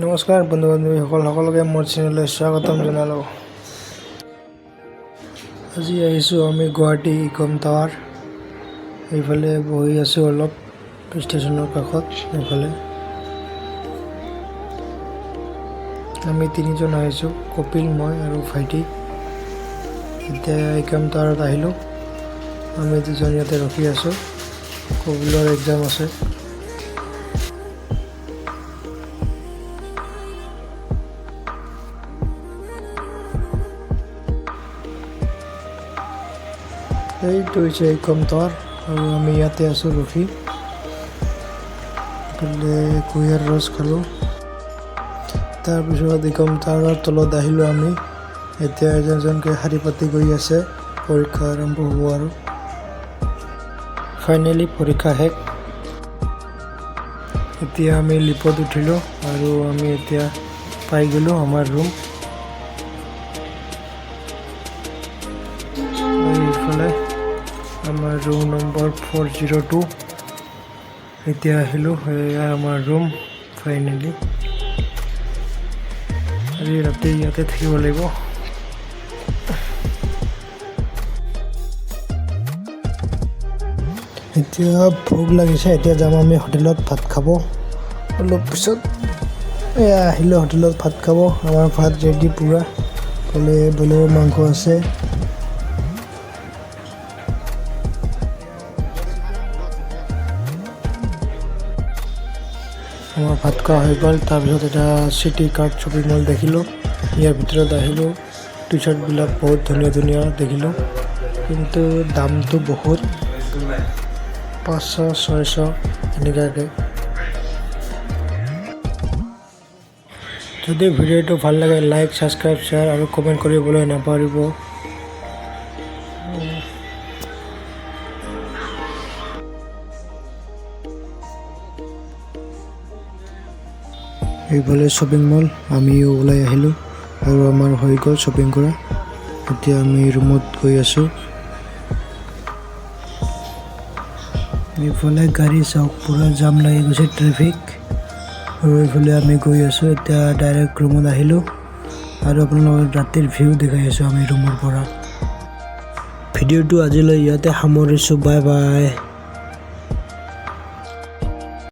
নমস্কাৰ বন্ধু বান্ধৱীসকল সকলোকে মোৰ চেনেললৈ স্বাগতম জনালোঁ। আজি আহিছোঁ আমি গুৱাহাটী ইকম টাৱাৰ। এইফালে বহি আছোঁ অলপ ষ্টেচনৰ কাষত। এইফালে আমি তিনিজন আহিছোঁ, কপিল, মই আৰু ভাইটি। এতিয়া ইকম টাৱাৰত আহিলোঁ। আমি দুজন ইয়াতে ৰখি আছোঁ। কপিলৰ এক্সাম আছে। এইটো হৈছে ইকম টাৱাৰ আৰু আমি ইয়াতে আছোঁ ৰখি। কুঁহিয়াৰ ৰস খালোঁ। তাৰপিছত ইকম টাৱাৰৰ তলত আহিলোঁ আমি। এতিয়া এজনকৈ শাৰী পাতি গৈ আছে, পৰীক্ষা আৰম্ভ হ'ব আৰু ফাইনেলি পৰীক্ষা শেষ। এতিয়া আমি লিফ্টত উঠিলোঁ আৰু আমি এতিয়া পাই গ'লোঁ আমাৰ ৰুম। এইফালে আমাৰ ৰুম নম্বৰ 402। এতিয়া আহিলোঁ, এয়া আমাৰ ৰুম ফাইনেলি। আজি ৰাতি ইয়াতে থাকিব লাগিব। এতিয়া ভোক লাগিছে, এতিয়া যাম আমি হোটেলত ভাত খাব। অলপ পিছত এয়া আহিলোঁ হোটেলত ভাত খাব। আমাৰ ভাত ৰেডি পূৰা। ক'লে ব্ৰইলাৰৰ মাংস আছে। আমাৰ ভাত খোৱা হৈ গ'ল। তাৰপিছত এটা চিটি কাৰ্ড শ্বপিং মল দেখিলোঁ। ইয়াৰ ভিতৰত আহিলোঁ। টি চাৰ্টবিলাক বহুত ধুনীয়া ধুনীয়া দেখিলোঁ, কিন্তু দামটো বহুত, 500-600 এনেকুৱাকৈ। যদি ভিডিঅ'টো ভাল লাগে লাইক, ছাবস্ক্ৰাইব, শ্বেয়াৰ আৰু কমেণ্ট কৰিবলৈ নাপাহৰিব। এইফালে শ্বপিং মল, আমিও ওলাই আহিলোঁ আৰু আমাৰ হৈ গ'ল শ্বপিং কৰা। এতিয়া আমি ৰুমত গৈ আছোঁ। এইফালে গাড়ী চাওক, পূৰা জাম লাগি গৈছে, ট্ৰেফিক। আৰু এইফালে আমি গৈ আছোঁ, এতিয়া ডাইৰেক্ট ৰুমত আহিলোঁ আৰু আপোনালোকক ৰাতিৰ ভিউ দেখাই আছোঁ আমি ৰুমৰ পৰা। ভিডিঅ'টো আজিলৈ ইয়াতে সামৰিছোঁ। Bye bye.